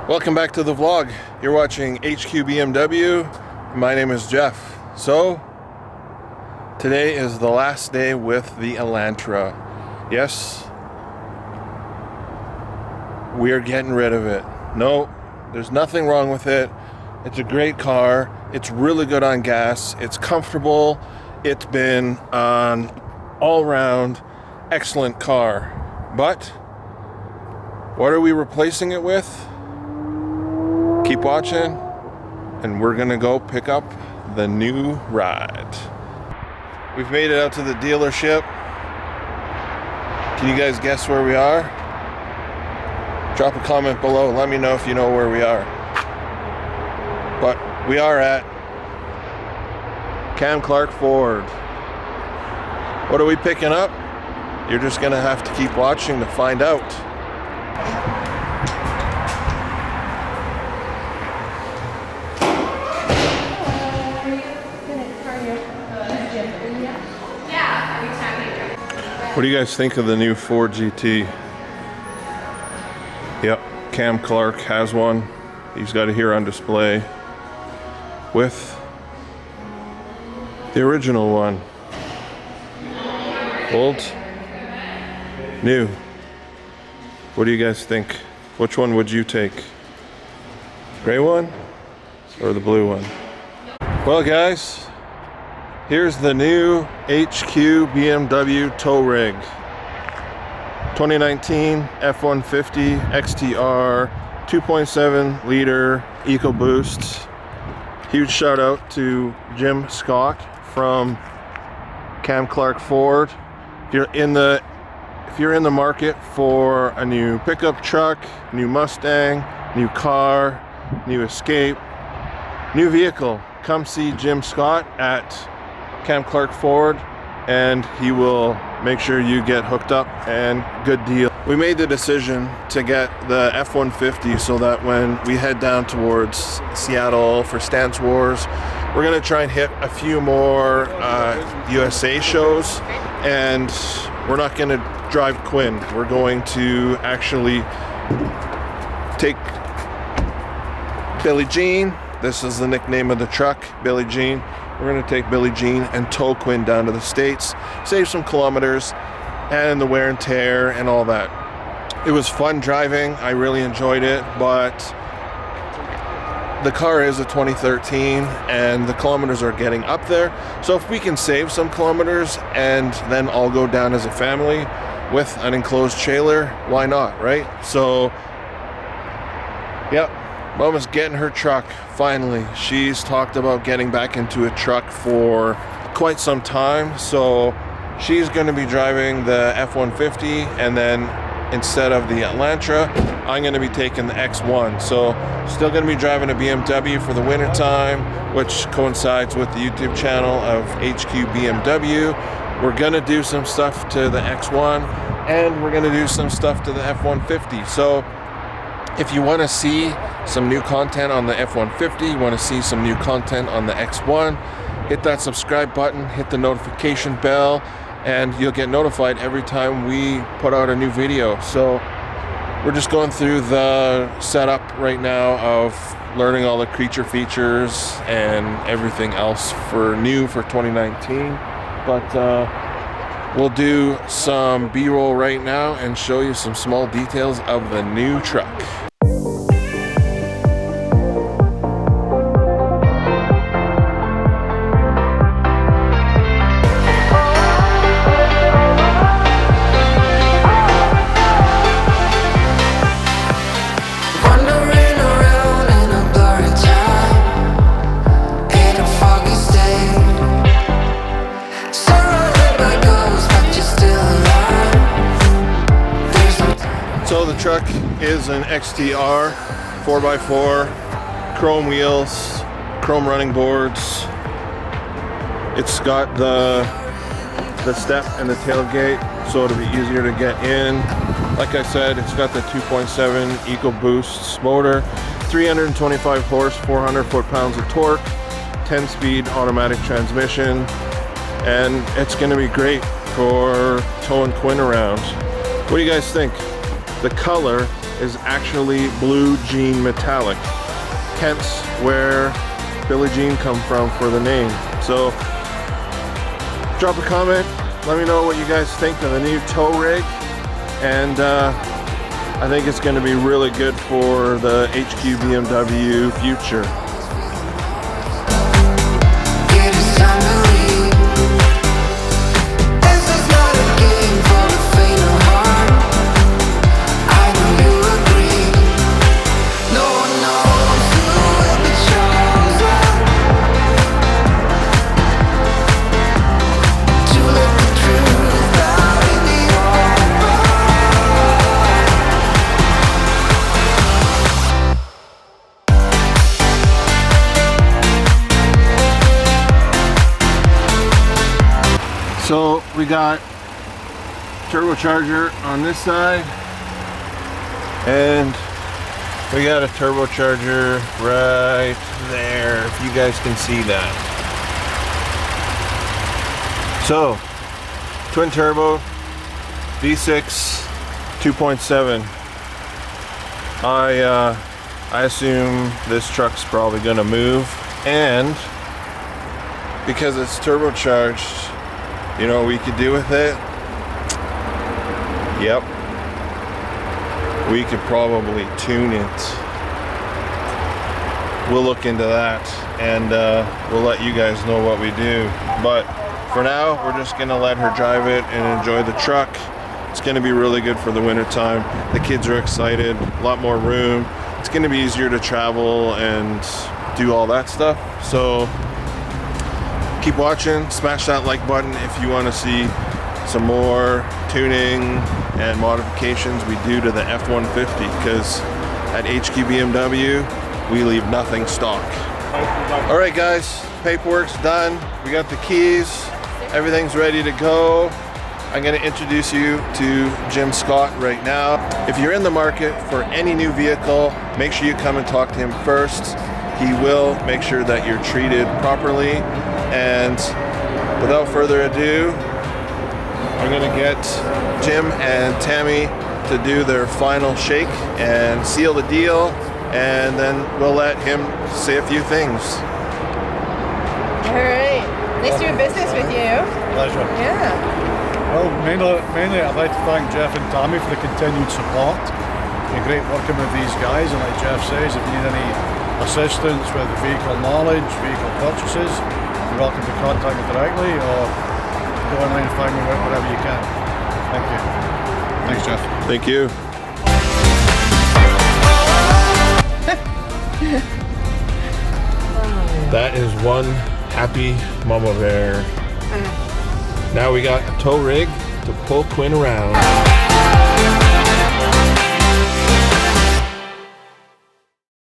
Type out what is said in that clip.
Welcome back to the vlog. You're watching HQBMW. My name is Jeff. So, today is the last day with the Elantra. Yes, we are getting rid of it. No, there's nothing wrong with it. It's a great car. It's really good on gas. It's comfortable. It's been an all-round excellent car. But what are we replacing it with? Keep watching, and we're gonna go pick up the new ride. We've made it out to the dealership. Can you guys guess where we are? Drop a comment below. Let me know if you know where we are. But we are at Cam Clark Ford. What are we picking up? You're just gonna have to keep watching to find out. What do you guys think of the new Ford GT? Yep, Cam Clark has one. He's got it here on display with the original one. Old, new. What do you guys think? Which one would you take? Gray one or the blue one? Well guys, here's the new HQBMW tow rig. 2019 F150 XTR 2.7 liter Ecoboost. Huge shout out to Jim Scott from Cam Clark Ford. If you're in the market for a new pickup truck, new Mustang, new car, new Escape, new vehicle, come see Jim Scott at Cam Clark Ford, and he will make sure you get hooked up and good deal. We made the decision to get the F150 so that when we head down towards Seattle for Stance Wars, we're gonna try and hit a few more USA shows, and we're not gonna drive Quinn. We're going to actually take Billie Jean. This is the nickname of the truck, Billie Jean. We're gonna take Billie Jean and tow Quinn down to the States, save some kilometers and the wear and tear and all that. It was fun driving, I really enjoyed it, but the car is a 2013 and the kilometers are getting up there. So if we can save some kilometers and then all go down as a family with an enclosed trailer, why not, right? So, yep. Mama's getting her truck, finally. She's talked about getting back into a truck for quite some time, so she's going to be driving the F-150, and then instead of the Elantra, I'm going to be taking the X1. So still going to be driving a BMW for the winter time, which coincides with the YouTube channel of HQBMW. We're going to do some stuff to the X1, and we're going to do some stuff to the F-150. So if you want to see some new content on the F-150, you want to see some new content on the X1, hit that subscribe button, hit the notification bell, and you'll get notified every time we put out a new video. So we're just going through the setup right now of learning all the creature features and everything else for 2019. But we'll do some B-roll right now and show you some small details of the new truck. So the truck is an XTR 4x4, chrome wheels, chrome running boards. It's got the step and the tailgate, so it'll be easier to get in. Like I said, it's got the 2.7 Ecoboost motor, 325 horse, 400 foot-pounds of torque, 10-speed automatic transmission, and it's going to be great for towing Quinn around. What do you guys think? The color is actually blue jean metallic, hence where Billie Jean come from for the name. So drop a comment, let me know what you guys think of the new tow rig, and I think it's going to be really good for the HQBMW future. So we got turbocharger on this side, and we got a turbocharger right there, if you guys can see that. So twin turbo V6 2.7. I assume this truck's probably gonna move, and because it's turbocharged, you know what we could do with it? Yep. We could probably tune it. We'll look into that, and we'll let you guys know what we do. But for now, we're just gonna let her drive it and enjoy the truck. It's gonna be really good for the winter time. The kids are excited, a lot more room. It's gonna be easier to travel and do all that stuff. So keep watching, smash that like button if you want to see some more tuning and modifications we do to the F150, because at HQBMW we leave nothing stock. Alright guys, paperwork's done, we got the keys, everything's ready to go. I'm going to introduce you to Jim Scott right now. If you're in the market for any new vehicle, make sure you come and talk to him first. He will make sure that you're treated properly. And without further ado, I'm gonna get Jim and Tammy to do their final shake and seal the deal, and then we'll let him say a few things. All right, nice doing business with you. Pleasure. Yeah. Well, mainly I'd like to thank Jeff and Tammy for the continued support. It's been great working with these guys, and like Jeff says, if you need any assistance with vehicle knowledge, vehicle purchases, you're welcome to contact me directly, or go online and find me wherever you can. Thank you. Thanks, Jeff. Thank you. That is one happy mama bear. Now we got a tow rig to pull Quinn around.